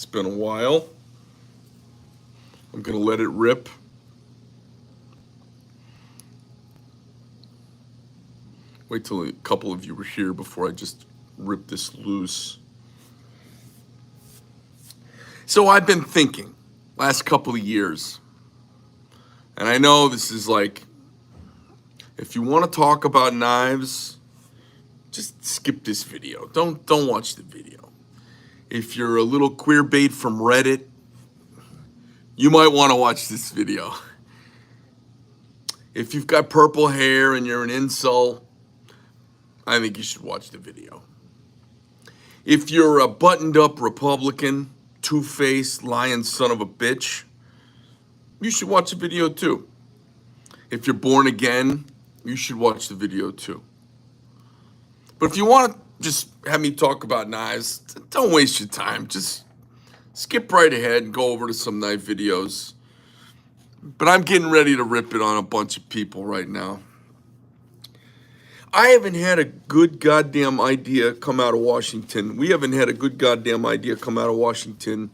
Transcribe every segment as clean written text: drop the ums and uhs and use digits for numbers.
It's been a while. I'm going to let it rip. Wait till a couple of you are here before I just rip this loose. So I've been thinking last couple of years, and I know this is like, if you want to talk about knives, just skip this video. Don't watch the video. If you're a little queer bait from Reddit, you might want to watch this video. If you've got purple hair and you're an incel, I think you should watch the video. If you're a buttoned-up Republican, two-faced, lying son of a bitch, you should watch the video too. If you're born again, you should watch the video too. But if you want to just have me talk about knives, don't waste your time. Just skip right ahead and go over to some knife videos. But I'm getting ready to rip it on a bunch of people right now. I haven't had a good goddamn idea come out of Washington. We haven't had a good goddamn idea come out of Washington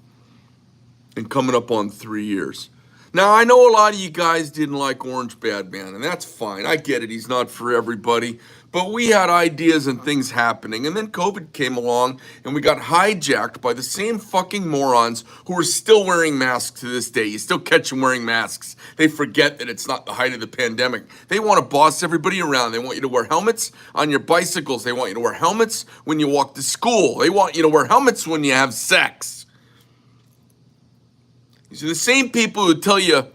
in coming up on 3 years. Now, I know a lot of you guys didn't like Orange Bad Man, and that's fine. I get it. He's not for everybody. But we had ideas and things happening, and then COVID came along, and we got hijacked by the same fucking morons who are still wearing masks to this day. You still catch them wearing masks. They forget that it's not the height of the pandemic. They want to boss everybody around. They want you to wear helmets on your bicycles. They want you to wear helmets when you walk to school. They want you to wear helmets when you have sex. These are the same people who tell you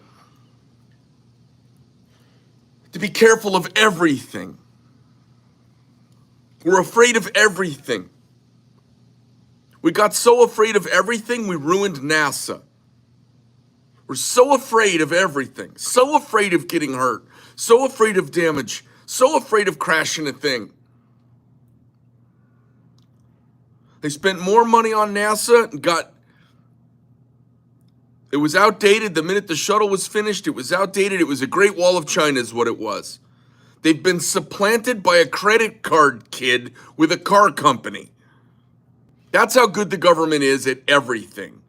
to be careful of everything. We're afraid of everything. We got so afraid of everything, we ruined NASA. We're so afraid of everything, so afraid of getting hurt, so afraid of damage, so afraid of crashing a thing. They spent more money on NASA and it was outdated the minute the shuttle was finished. It was outdated. It was a Great Wall of China is what it was. They've been supplanted by a credit card kid with a car company. That's how good the government is at everything.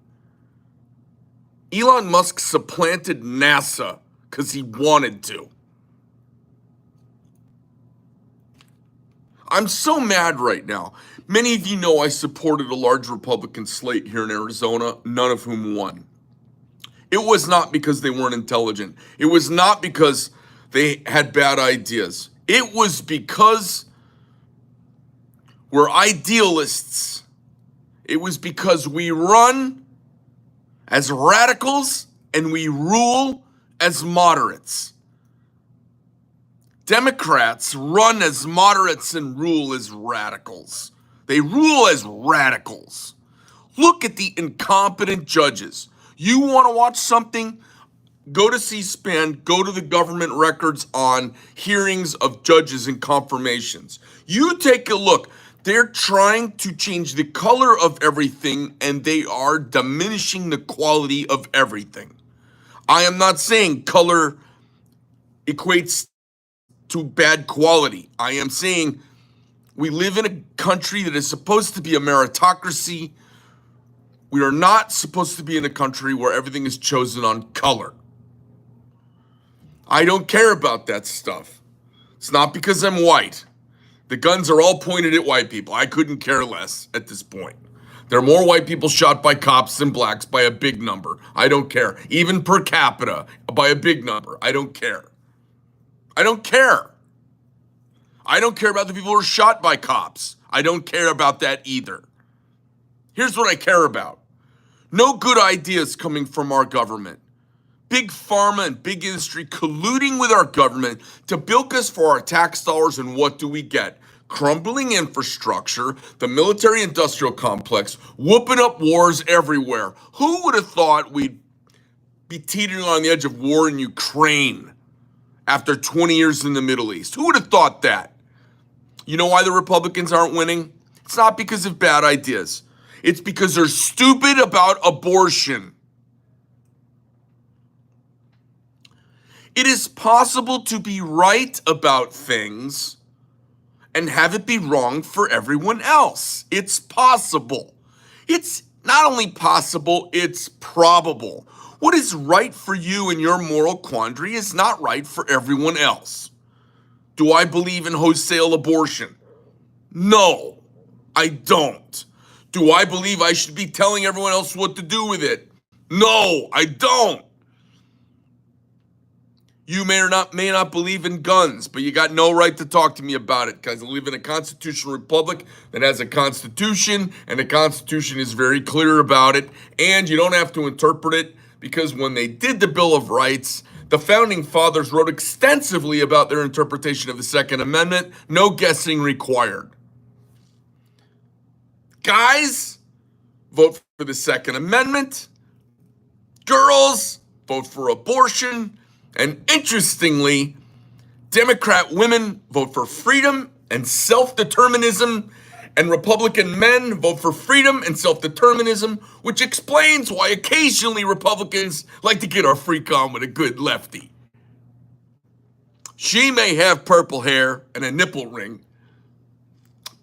Elon Musk supplanted NASA because he wanted to. I'm so mad right now. Many of you know I supported a large Republican slate here in Arizona, none of whom won. It was not because they weren't intelligent. It was not because they had bad ideas. It was because we're idealists. It was because we run as radicals and we rule as moderates. Democrats run as moderates and rule as radicals. They rule as radicals. Look at the incompetent judges. You want to watch something? Go to C-SPAN, go to the government records on hearings of judges and confirmations. You take a look. They're trying to change the color of everything, and they are diminishing the quality of everything. I am not saying color equates to bad quality. I am saying we live in a country that is supposed to be a meritocracy. We are not supposed to be in a country where everything is chosen on color. I don't care about that stuff. It's not because I'm white. The guns are all pointed at white people. I couldn't care less at this point. There are more white people shot by cops than blacks by a big number. I don't care. Even per capita by a big number. I don't care. I don't care. I don't care about the people who are shot by cops. I don't care about that either. Here's what I care about. No good ideas coming from our government. Big pharma and big industry colluding with our government to bilk us for our tax dollars, and what do we get? Crumbling infrastructure, the military-industrial complex, whooping up wars everywhere. Who would have thought we'd be teetering on the edge of war in Ukraine after 20 years in the Middle East? Who would have thought that? You know why the Republicans aren't winning? It's not because of bad ideas. It's because they're stupid about abortion. It is possible to be right about things and have it be wrong for everyone else. It's possible. It's Not only possible, it's probable. What is right for you in your moral quandary is not right for everyone else. Do I believe in wholesale abortion? No, I don't. Do I believe I should be telling everyone else what to do with it? No, I don't. You may not believe in guns, but you got no right to talk to me about it because I live in a constitutional republic that has a constitution, and the constitution is very clear about it, and you don't have to interpret it because when they did the Bill of Rights, the founding fathers wrote extensively about their interpretation of the Second Amendment. No guessing required. Guys, vote for the Second Amendment. Girls, vote for abortion. And interestingly, Democrat women vote for freedom and self-determinism, and Republican men vote for freedom and self-determinism, which explains why occasionally Republicans like to get our freak on with a good lefty. She may have purple hair and a nipple ring,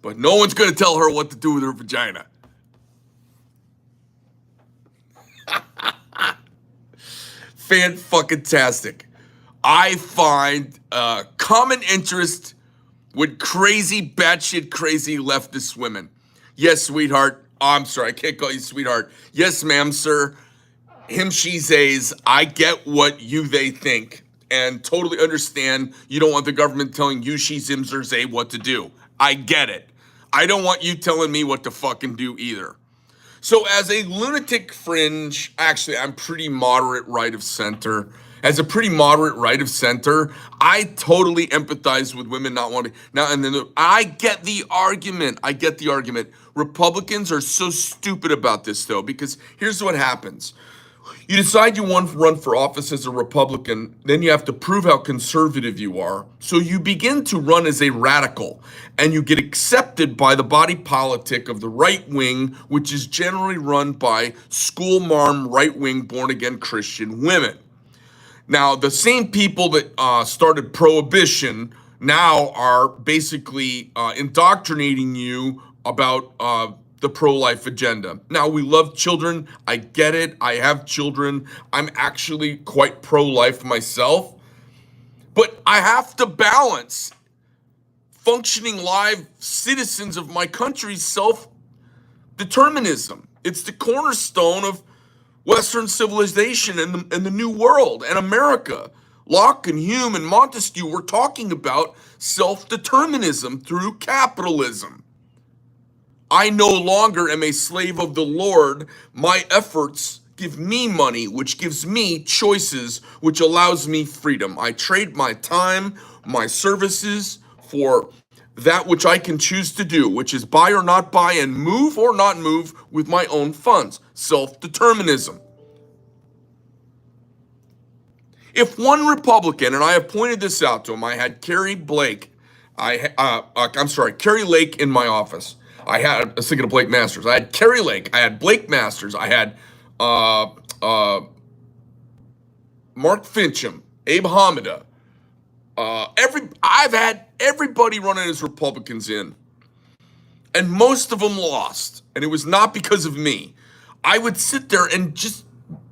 but no one's going to tell her what to do with her vagina. Fan-fucking-tastic. I find common interest with crazy, batshit crazy leftist women. Yes, sweetheart. Oh, I'm sorry, I can't call you sweetheart. Yes, ma'am, sir. Him, she, zays. I get what you, they think, and totally understand you don't want the government telling you, she, zim, or zay what to do. I get it. I don't want you telling me what to fucking do either. So as a lunatic fringe, actually, I'm pretty moderate right of center. As a pretty moderate right of center, I totally empathize with women not wanting. Now, and then I get the argument. Republicans are so stupid about this, though, because here's what happens. You decide you want to run for office as a Republican, then you have to prove how conservative you are. So you begin to run as a radical, and you get accepted by the body politic of the right wing, which is generally run by school marm, right wing, born again Christian women. Now, the same people that started prohibition now are basically indoctrinating you about the pro-life agenda. Now, we love children. I get it. I have children. I'm actually quite pro-life myself. But I have to balance functioning live citizens of my country's self-determinism. It's the cornerstone of Western civilization and the New World and America. Locke and Hume and Montesquieu were talking about self-determinism through capitalism. I no longer am a slave of the Lord. My efforts give me money, which gives me choices, which allows me freedom. I trade my time, my services for that which I can choose to do, which is buy or not buy and move or not move with my own funds. Self-determinism. If one Republican, and I have pointed this out to him, I had Carrie Lake in my office. I was thinking of Blake Masters. I had Carrie Lake. I had Blake Masters. I had Mark Fincham, Abe Hamida. I've had everybody running as Republicans in, and most of them lost. And it was not because of me. I would sit there and just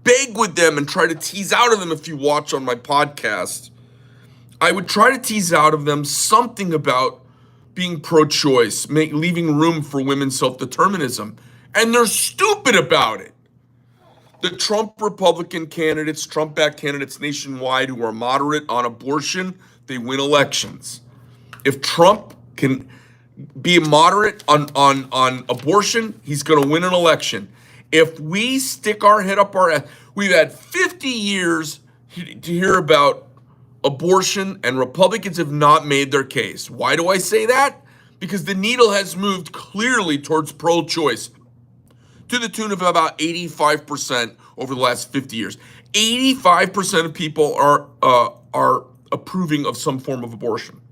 beg with them and try to tease out of them. If you watch on my podcast, I would try to tease out of them something about being pro-choice, leaving room for women's self-determinism. And they're stupid about it. The Trump Republican candidates, Trump-backed candidates nationwide who are moderate on abortion, they win elections. If Trump can be moderate on abortion, he's going to win an election. If we stick our head up our ass, we've had 50 years to hear about abortion, and Republicans have not made their case. Why do I say that? Because the needle has moved clearly towards pro-choice to the tune of about 85% over the last 50 years. 85% of people are approving of some form of abortion,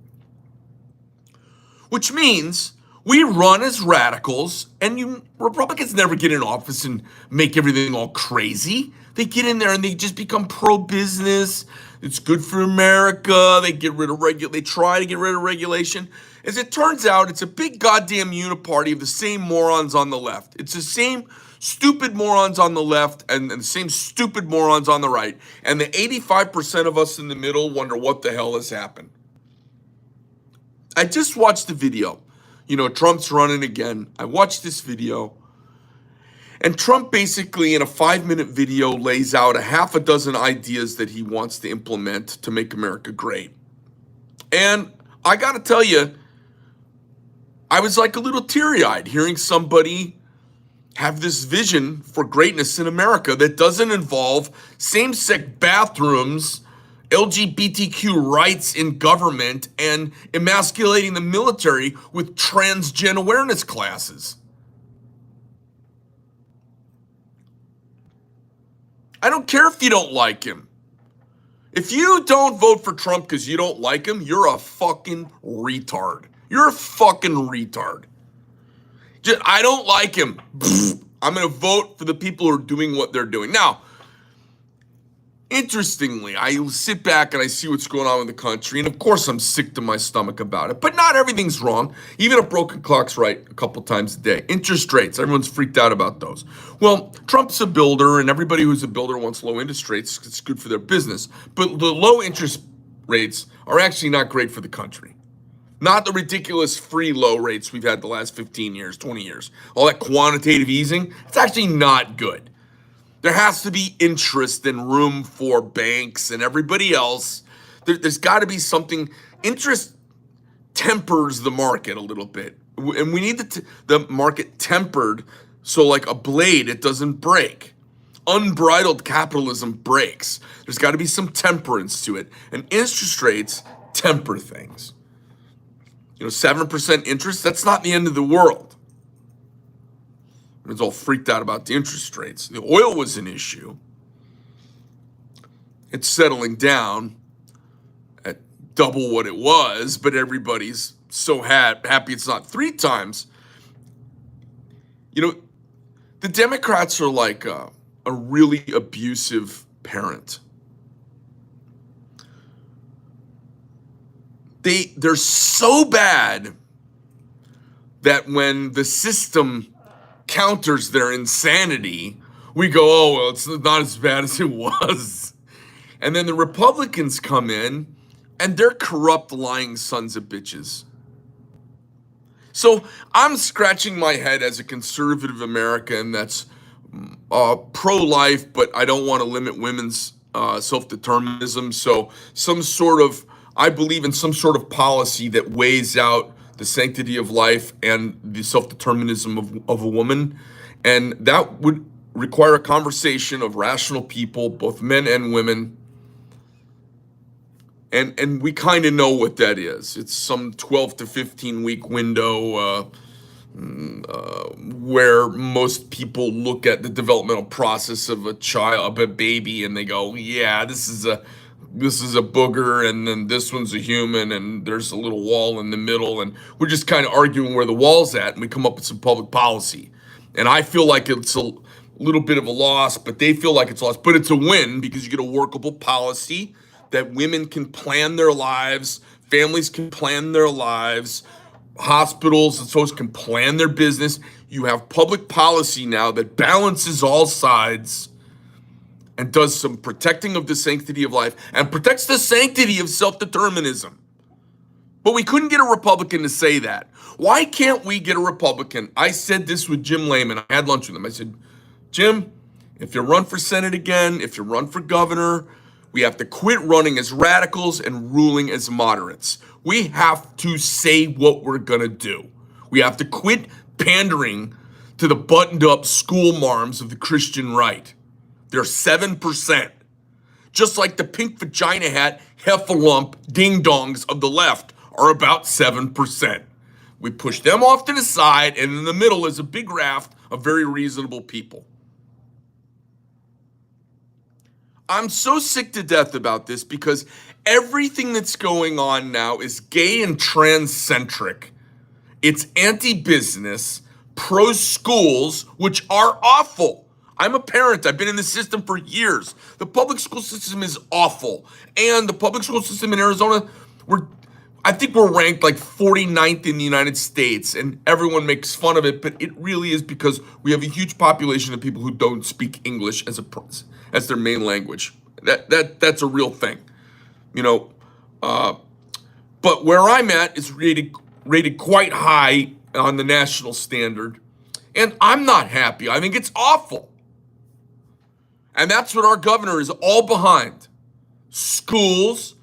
which means we run as radicals, and Republicans never get in office and make everything all crazy. They get in there and they just become pro-business. It's good for America. They try to get rid of regulation. As it turns out, it's a big goddamn uniparty of the same morons on the left. It's the same stupid morons on the left and the same stupid morons on the right. And the 85% of us in the middle wonder what the hell has happened. I just watched the video. Trump's running again. I watched this video. And Trump basically, in a 5-minute video, lays out a half a dozen ideas that he wants to implement to make America great. And I got to tell you, I was like a little teary-eyed hearing somebody have this vision for greatness in America that doesn't involve same-sex bathrooms, LGBTQ rights in government, and emasculating the military with transgen awareness classes. I don't care if you don't like him. If you don't vote for Trump because you don't like him, you're a fucking retard. You're a fucking retard. I don't like him. I'm going to vote for the people who are doing what they're doing. Now, interestingly, I sit back and I see what's going on in the country, and of course I'm sick to my stomach about it, but not everything's wrong. Even a broken clock's right a couple times a day. Interest rates, everyone's freaked out about those. Well, Trump's a builder, and everybody who's a builder wants low interest rates because it's good for their business, but the low interest rates are actually not great for the country. Not the ridiculous free low rates we've had the last 15 years, 20 years. All that quantitative easing, it's actually not good. There has to be interest and room for banks and everybody else. There's got to be something. Interest tempers the market a little bit. And we need the market tempered so like a blade, it doesn't break. Unbridled capitalism breaks. There's got to be some temperance to it. And interest rates temper things. 7% interest, that's not the end of the world. Everyone's all freaked out about the interest rates. The oil was an issue. It's settling down at double what it was, but everybody's so happy it's not 3 times. The Democrats are like a really abusive parent. They're so bad that when the system counters their insanity, we go, oh, well, it's not as bad as it was. And then the Republicans come in, and they're corrupt, lying sons of bitches. So I'm scratching my head as a conservative American that's pro-life, but I don't want to limit women's self-determinism. So I believe in some sort of policy that weighs out the sanctity of life and the self-determinism of a woman. And that would require a conversation of rational people, both men and women. And we kind of know what that is. It's some 12 to 15 week window where most people look at the developmental process of a baby, and they go, yeah, this is a booger, and then this one's a human, and there's a little wall in the middle, and we're just kind of arguing where the wall's at, and we come up with some public policy. And I feel like it's a little bit of a loss, but they feel like it's a loss, but it's a win because you get a workable policy that women can plan their lives, families can plan their lives, hospitals and so can plan their business. You have public policy now that balances all sides and does some protecting of the sanctity of life and protects the sanctity of self-determinism. But we couldn't get a Republican to say that. Why can't we get a Republican? I said this with Jim Lehman. I had lunch with him. I said, Jim, if you run for Senate again, if you run for governor, we have to quit running as radicals and ruling as moderates. We have to say what we're going to do. We have to quit pandering to the buttoned-up school marms of the Christian right. They're 7%. Just like the pink vagina hat, heffalump, ding-dongs of the left are about 7%. We push them off to the side, and in the middle is a big raft of very reasonable people. I'm so sick to death about this because everything that's going on now is gay and trans-centric. It's anti-business, pro-schools, which are awful. I'm a parent. I've been in the system for years. The public school system is awful. And the public school system in Arizona, I think we're ranked like 49th in the United States, and everyone makes fun of it, but it really is because we have a huge population of people who don't speak English as their main language. That's a real thing, you know. But where I'm at is rated quite high on the national standard, and I'm not happy. I think it's awful, and that's what our governor is all behind. Schools,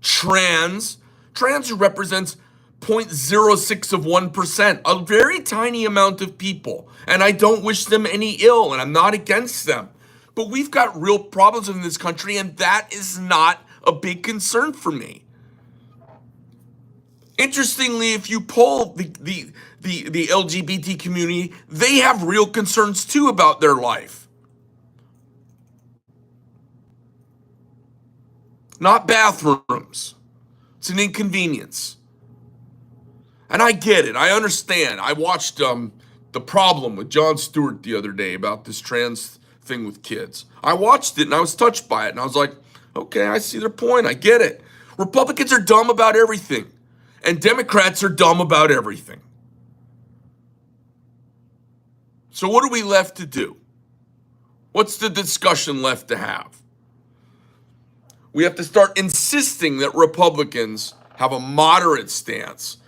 trans who represents 0.06 of 1%, a very tiny amount of people. And I don't wish them any ill, and I'm not against them. But we've got real problems in this country, and that is not a big concern for me. Interestingly, if you poll the LGBT community, they have real concerns too about their life. Not bathrooms. It's an inconvenience. And I get it. I understand. I watched The Problem with Jon Stewart the other day about this trans thing with kids. I watched it and I was touched by it. And I was like, okay, I see their point. I get it. Republicans are dumb about everything. And Democrats are dumb about everything. So what are we left to do? What's the discussion left to have? We have to start insisting that Republicans have a moderate stance,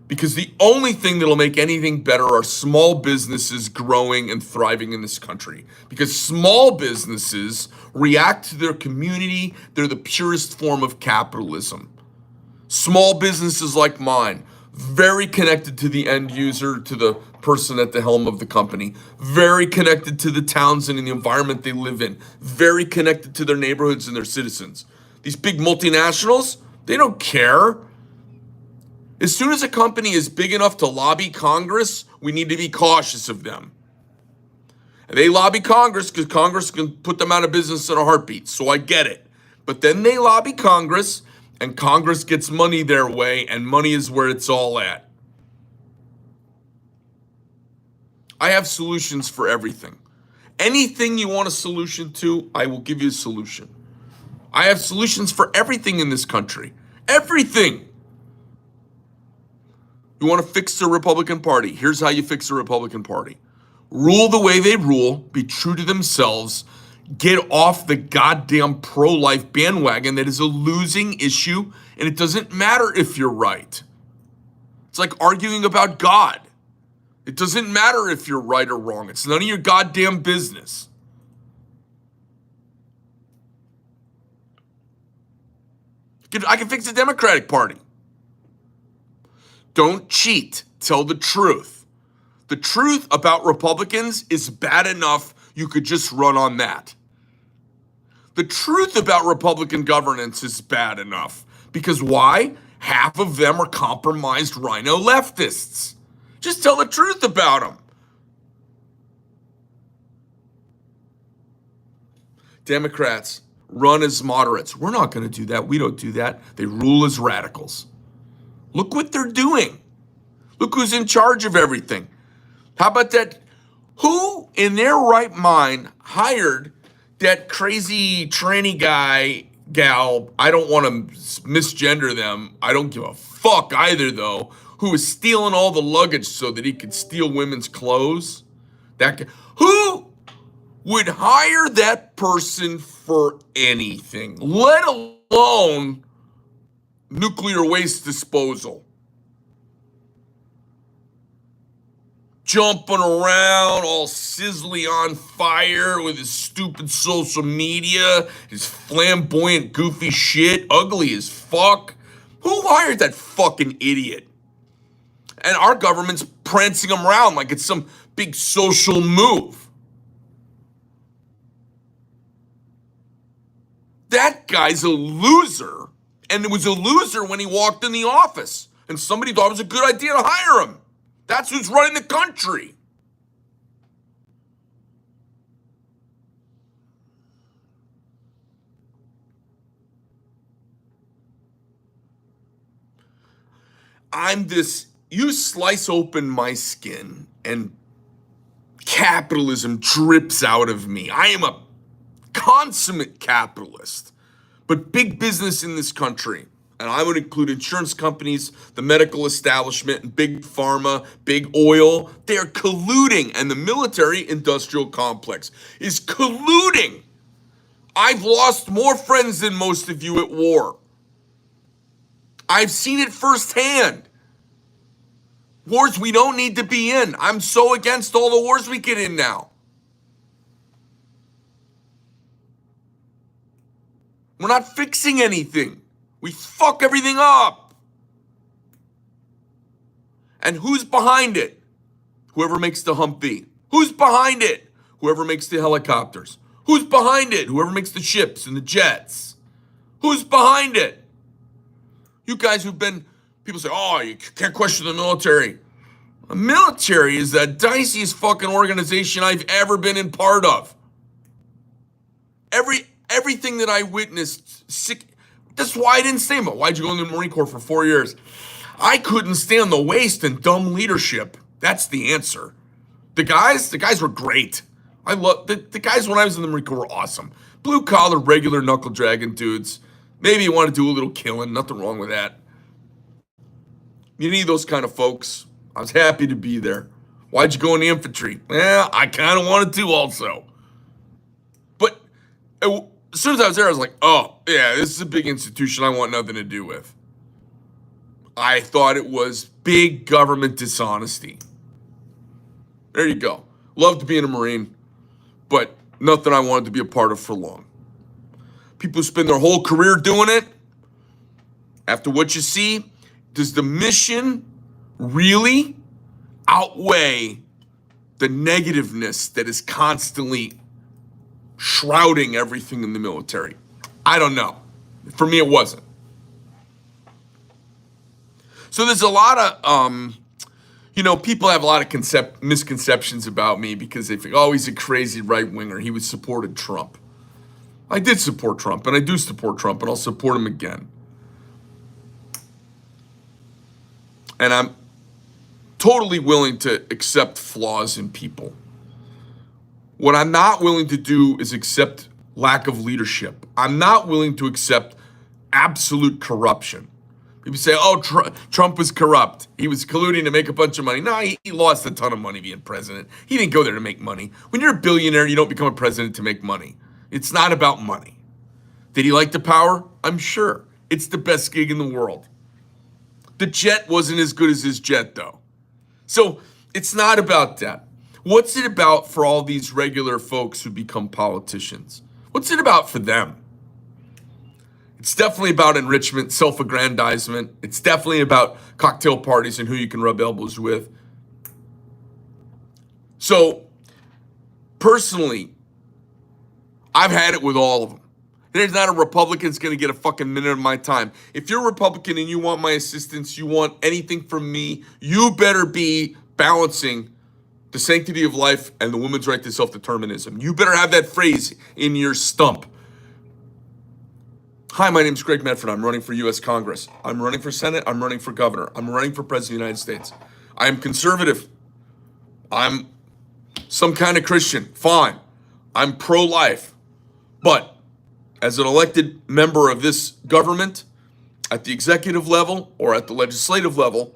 because the only thing that'll make anything better are small businesses growing and thriving in this country. Because small businesses react to their community. They're the purest form of capitalism. Small businesses like mine, very connected to the end user, to the person at the helm of the company, very connected to the towns and in the environment they live in, very connected to their neighborhoods and their citizens. These big multinationals, they don't care. As soon as a company is big enough to lobby Congress, we need to be cautious of them. And they lobby Congress because Congress can put them out of business in a heartbeat, so I get it. But then they lobby Congress, and Congress gets money their way, and money is where it's all at. I have solutions for everything. Anything you want a solution to, I will give you a solution. I have solutions for everything in this country. Everything. You want to fix the Republican Party? Here's how you fix the Republican Party. Rule the way they rule, be true to themselves, get off the goddamn pro-life bandwagon that is a losing issue, and it doesn't matter if you're right. It's like arguing about God. It doesn't matter if you're right or wrong. It's none of your goddamn business. I can fix the Democratic Party. Don't cheat. Tell the truth. The truth about Republicans is bad enough you could just run on that. The truth about Republican governance is bad enough. Because why? Half of them are compromised rhino leftists. Just tell the truth about them. Democrats run as moderates. We're not going to do that. We don't do that. They rule as radicals. Look what they're doing. Look who's in charge of everything. How about that? Who in their right mind hired that crazy tranny guy, gal? I don't want to misgender them. I don't give a fuck either, though. Who was stealing all the luggage so that he could steal women's clothes? That guy. Who would hire that person for anything, let alone nuclear waste disposal? Jumping around all sizzly on fire with his stupid social media, his flamboyant, goofy shit, ugly as fuck. Who hired that fucking idiot? And our government's prancing him around like it's some big social move. That guy's a loser, and it was a loser when he walked in the office, and somebody thought it was a good idea to hire him. That's who's running the country. You slice open my skin, and capitalism drips out of me. I am a consummate capitalist. But big business in this country, And I would include insurance companies, the medical establishment, and big pharma, big oil. They're colluding, and the military industrial complex is colluding. I've lost more friends than most of you at war. I've seen it firsthand. Wars we don't need to be in. I'm so against all the wars we get in now. We're not fixing anything. We fuck everything up. And who's behind it? Whoever makes the Humvee. Who's behind it? Whoever makes the helicopters. Who's behind it? Whoever makes the ships and the jets. Who's behind it? You guys who've been, people say, oh, you can't question the military. The military is the diciest fucking organization I've ever been in part of. Everything that I witnessed, that's why I didn't stay. But why'd you go in the Marine Corps for 4 years? I couldn't stand the waste and dumb leadership. That's the answer. The guys were great. I love the guys when I was in the Marine Corps were awesome. Blue collar, regular knuckle dragging dudes. Maybe you want to do a little killing. Nothing wrong with that. You need those kind of folks. I was happy to be there. Why'd you go in the infantry? Well, I kind of wanted to also. But as soon as I was there, I was like, oh, yeah, this is a big institution I want nothing to do with. I thought it was big government dishonesty. There you go. Loved being a Marine, but nothing I wanted to be a part of for long. People who spend their whole career doing it, after what you see, does the mission really outweigh the negativeness that is constantly shrouding everything in the military? I don't know. For me, it wasn't. So there's a lot of, people have a lot of misconceptions about me because they think, oh, he's a crazy right-winger. He was supported Trump. I did support Trump, and I do support Trump, and I'll support him again. And I'm totally willing to accept flaws in people. What I'm not willing to do is accept lack of leadership. I'm not willing to accept absolute corruption. People say, oh, Trump was corrupt. He was colluding to make a bunch of money. No, he lost a ton of money being president. He didn't go there to make money. When you're a billionaire, you don't become a president to make money. It's not about money. Did he like the power? I'm sure. It's the best gig in the world. The jet wasn't as good as his jet, though. So it's not about that. What's it about for all these regular folks who become politicians? What's it about for them? It's definitely about enrichment, self-aggrandizement. It's definitely about cocktail parties and who you can rub elbows with. So, personally, I've had it with all of them. There's not a Republican that's going to get a fucking minute of my time. If you're a Republican and you want my assistance, you want anything from me, you better be balancing the sanctity of life and the woman's right to self-determinism. You better have that phrase in your stump. Hi, my name is Greg Medford. I'm running for U.S. Congress. I'm running for Senate. I'm running for governor. I'm running for President of the United States. I am conservative. I'm some kind of Christian. Fine. I'm pro-life. But as an elected member of this government, at the executive level or at the legislative level,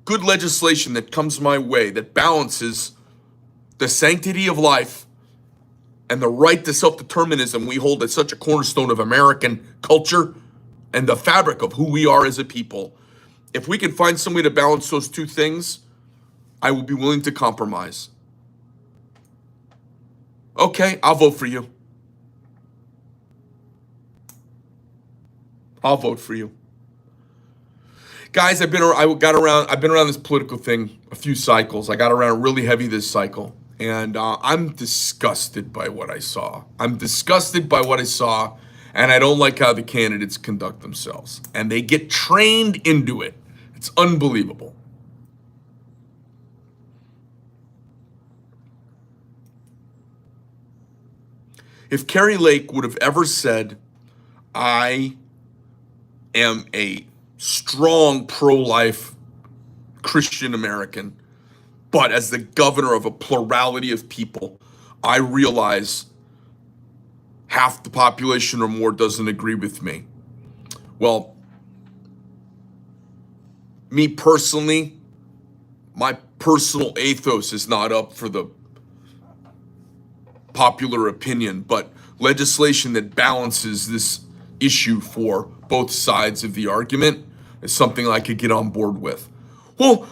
good legislation that comes my way that balances the sanctity of life and the right to self-determinism we hold as such a cornerstone of American culture and the fabric of who we are as a people. If we can find some way to balance those two things, I will be willing to compromise. Okay, I'll vote for you. I'll vote for you. Guys, I've been around this political thing a few cycles. I got around really heavy this cycle. And I'm disgusted by what I saw. And I don't like how the candidates conduct themselves. And they get trained into it. It's unbelievable. If Carrie Lake would have ever said, I am a strong pro-life Christian American, but as the governor of a plurality of people, I realize half the population or more doesn't agree with me. Well, Me personally, my personal ethos is not up for the popular opinion, but legislation that balances this issue for both sides of the argument is something I could get on board with. Well,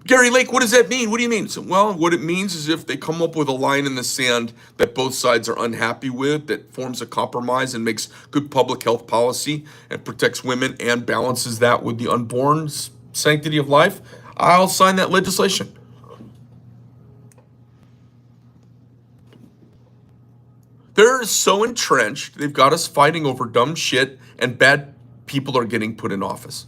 Gary Lake, what does that mean? What do you mean? So, well, what it means is if they come up with a line in the sand that both sides are unhappy with, that forms a compromise and makes good public health policy and protects women and balances that with the unborn's sanctity of life, I'll sign that legislation. They're so entrenched, they've got us fighting over dumb shit, and bad people are getting put in office.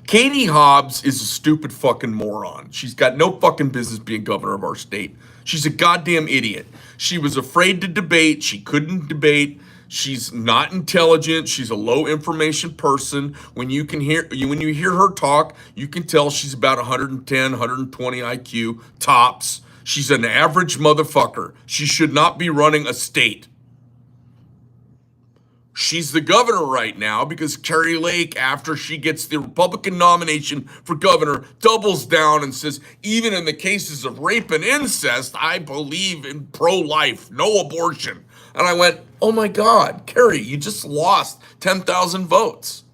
Katie Hobbs is a stupid fucking moron. She's got no fucking business being governor of our state. She's a goddamn idiot. She was afraid to debate. She couldn't debate. She's not intelligent. She's a low information person. When you hear her talk, you can tell she's about 110, 120 IQ tops. She's an average motherfucker. She should not be running a state. She's the governor right now because Kari Lake, after she gets the Republican nomination for governor, doubles down and says, even in the cases of rape and incest, I believe in pro-life, no abortion. And I went, oh my God, Kari, you just lost 10,000 votes.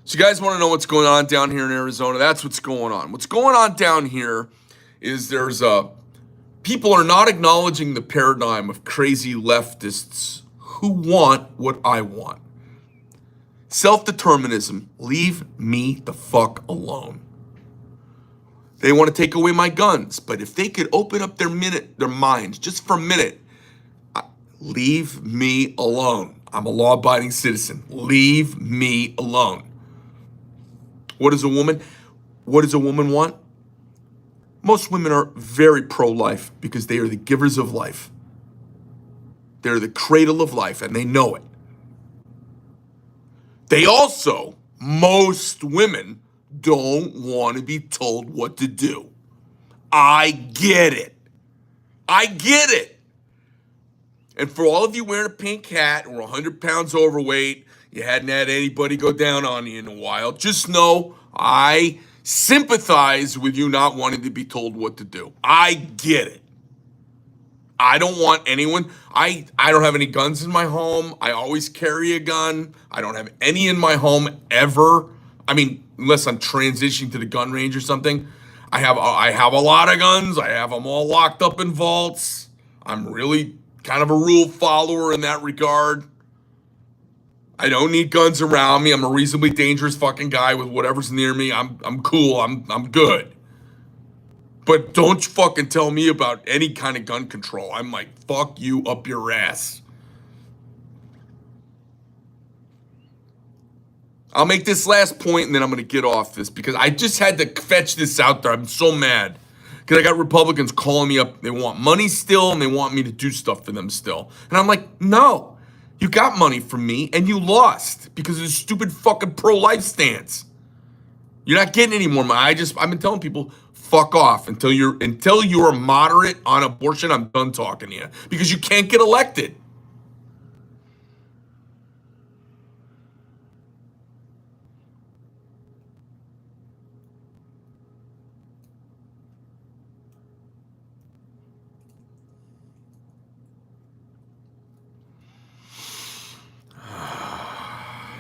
So you guys want to know what's going on down here in Arizona? That's what's going on. What's going on down here is people are not acknowledging the paradigm of crazy leftists who want what I want. Self-determinism, leave me the fuck alone. They want to take away my guns, but if they could open up their minds just for a minute, leave me alone. I'm a law-abiding citizen. Leave me alone. What does a woman want? Most women are very pro-life because they are the givers of life. They're the cradle of life, and they know it. They also, most women, don't want to be told what to do. I get it. I get it. And for all of you wearing a pink hat or 100 pounds overweight, you hadn't had anybody go down on you in a while, just know I sympathize with you not wanting to be told what to do. I get it. I don't want anyone. I don't have any guns in my home. I always carry a gun. I don't have any in my home ever. I mean, unless I'm transitioning to the gun range or something. I have a lot of guns. I have them all locked up in vaults. I'm really kind of a rule follower in that regard. I don't need guns around me. I'm a reasonably dangerous fucking guy with whatever's near me. I'm cool. I'm good. But don't fucking tell me about any kind of gun control. I'm like, fuck you up your ass. I'll make this last point and then I'm going to get off this because I just had to fetch this out there. I'm so mad because I got Republicans calling me up. They want money still and they want me to do stuff for them still. And I'm like, no. You got money from me and you lost because of this stupid fucking pro-life stance. You're not getting any more money. I've been telling people, fuck off until you're moderate on abortion. I'm done talking to you because you can't get elected.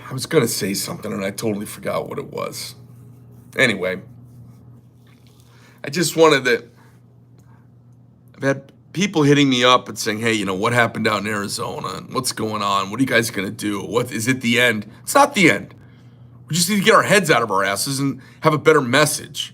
I was going to say something and I totally forgot what it was. Anyway, I just wanted to. I've had people hitting me up and saying, hey, what happened out in Arizona? What's going on? What are you guys going to do? What is it the end? It's not the end. We just need to get our heads out of our asses and have a better message.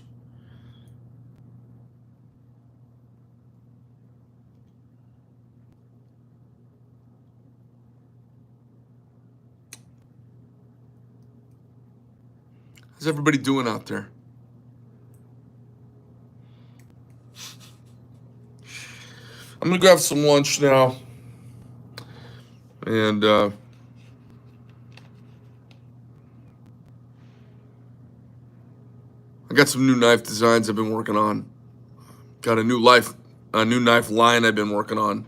How's everybody doing out there? I'm gonna go have some lunch now, and I got some new knife designs I've been working on. Got a new knife line I've been working on.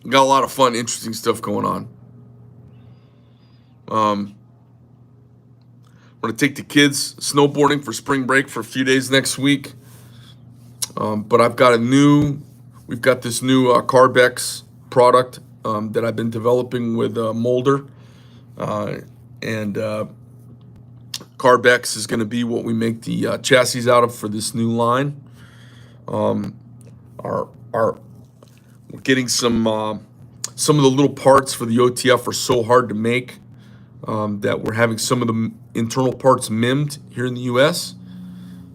Got a lot of fun, interesting stuff going on. I'm going to take the kids snowboarding for spring break for a few days next week. But we've got this new Carbex product that I've been developing with Molder. And Carbex is going to be what we make the chassis out of for this new line. Our We're getting some of the little parts for the OTF are so hard to make that we're having some of the internal parts MIM'd here in the U.S.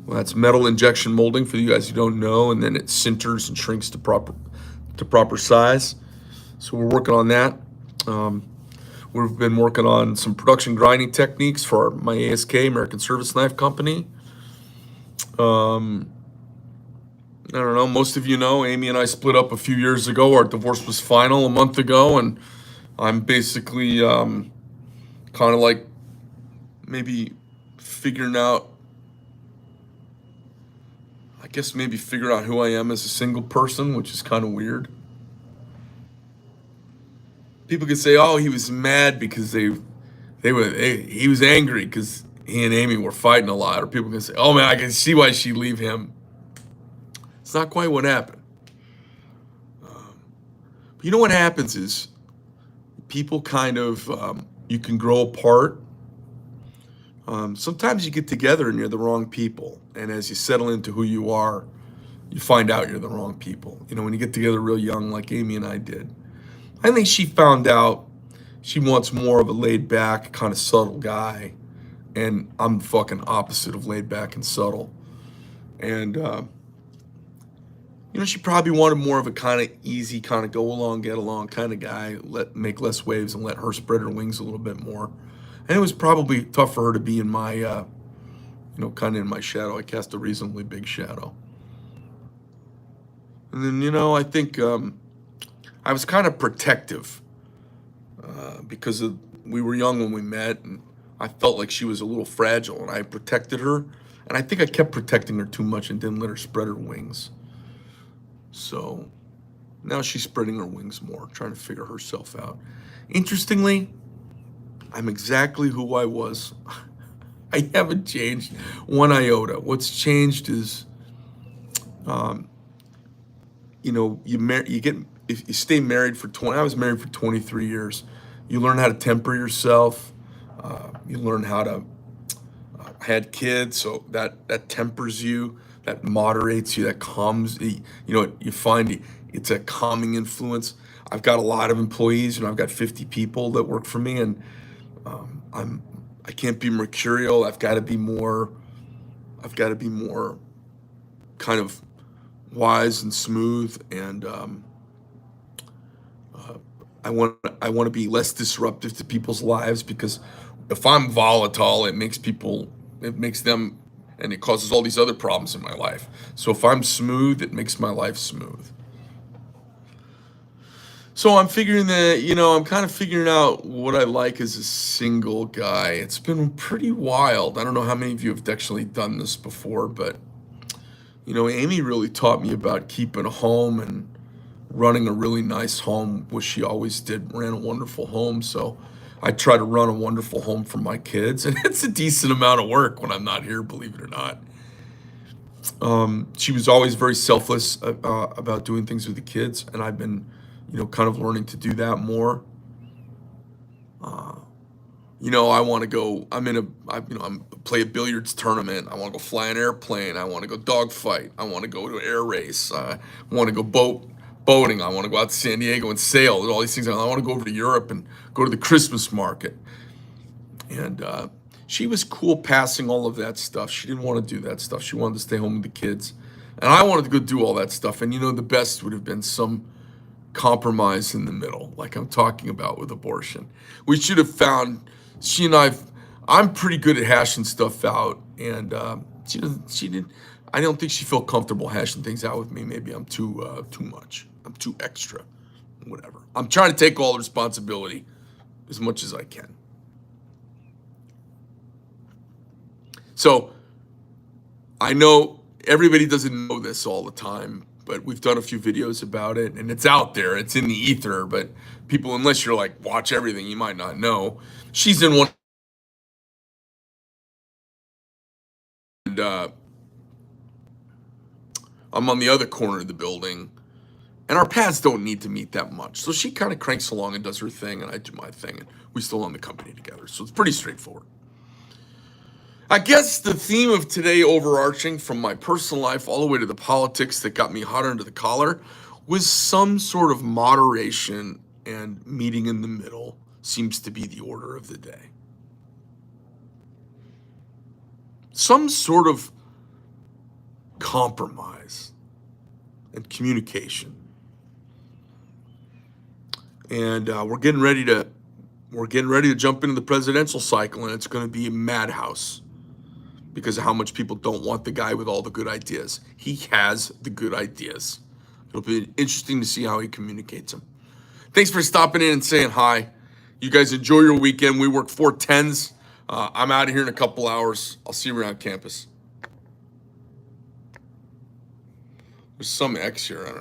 Well, that's metal injection molding for you guys who don't know, and then it sinters and shrinks to proper size. So we're working on that. We've been working on some production grinding techniques for my ASK, American Service Knife Company. I don't know, most of you know, Amy and I split up a few years ago. Our divorce was final a month ago, and I'm basically kind of like maybe figuring out, maybe figure out who I am as a single person, which is kind of weird. People could say, "Oh, he was mad because he was angry because he and Amy were fighting a lot," or people can say, "Oh man, I can see why she leave him." It's not quite what happened. But you know what happens is people kind of you can grow apart. Sometimes you get together and you're the wrong people, and as you settle into who you are, you find out you're the wrong people. You know, when you get together real young, like Amy and I did. I think she found out she wants more of a laid back, kind of subtle guy. And I'm the fucking opposite of laid back and subtle. And, she probably wanted more of a kind of easy, kind of go along, get along kind of guy, make less waves and let her spread her wings a little bit more. And it was probably tough for her to be in my, kind of in my shadow. I cast a reasonably big shadow. And then, I think I was kind of protective because we were young when we met, and I felt like she was a little fragile, and I protected her. And I think I kept protecting her too much and didn't let her spread her wings. So now she's spreading her wings more, trying to figure herself out. Interestingly, I'm exactly who I was. I haven't changed one iota. What's changed is, if you stay married for 20, I was married for 23 years. You learn how to temper yourself. You learn how to, I had kids, so that tempers you, that moderates you, that calms, you find it's a calming influence. I've got a lot of employees, I've got 50 people that work for me, and I can't be mercurial. I've got to be more kind of wise and smooth, and I want to be less disruptive to people's lives, because if I'm volatile, it makes them, and it causes all these other problems in my life. So if I'm smooth, it makes my life smooth. So I'm figuring that, I'm kind of figuring out what I like as a single guy. It's been pretty wild. I don't know how many of you have actually done this before, but Amy really taught me about keeping a home and running a really nice home, which she always did, ran a wonderful home. So I try to run a wonderful home for my kids, and it's a decent amount of work when I'm not here, believe it or not. She was always very selfless about doing things with the kids, and I've been, kind of learning to do that more. I want to go, I'm play a billiards tournament. I want to go fly an airplane. I want to go dogfight. I want to go to an air race. I want to go boating. I want to go out to San Diego and sail. All these things. I want to go over to Europe and go to the Christmas market. And she was cool passing all of that stuff. She didn't want to do that stuff. She wanted to stay home with the kids. And I wanted to go do all that stuff. And the best would have been some compromise in the middle, like I'm talking about with abortion. We should have found, she and I'm pretty good at hashing stuff out, and she didn't, I don't think she felt comfortable hashing things out with me. Maybe I'm too much. I'm too extra, whatever. I'm trying to take all the responsibility as much as I can. So I know everybody doesn't know this all the time, but we've done a few videos about it, and it's out there. It's in the ether, but people, unless you're like, watch everything, you might not know. She's in one I'm on the other corner of the building, and our paths don't need to meet that much. So she kind of cranks along and does her thing, and I do my thing, and we still own the company together. So it's pretty straightforward. I guess the theme of today, overarching from my personal life all the way to the politics that got me hot under the collar, was some sort of moderation, and meeting in the middle seems to be the order of the day. Some sort of compromise and communication. And we're getting ready to jump into the presidential cycle, and it's going to be a madhouse because of how much people don't want the guy with all the good ideas. He has the good ideas. It'll be interesting to see how he communicates them. Thanks for stopping in and saying hi. You guys enjoy your weekend. We work 410s. I'm out of here in a couple hours. I'll see you around campus. There's some X here. I don't know.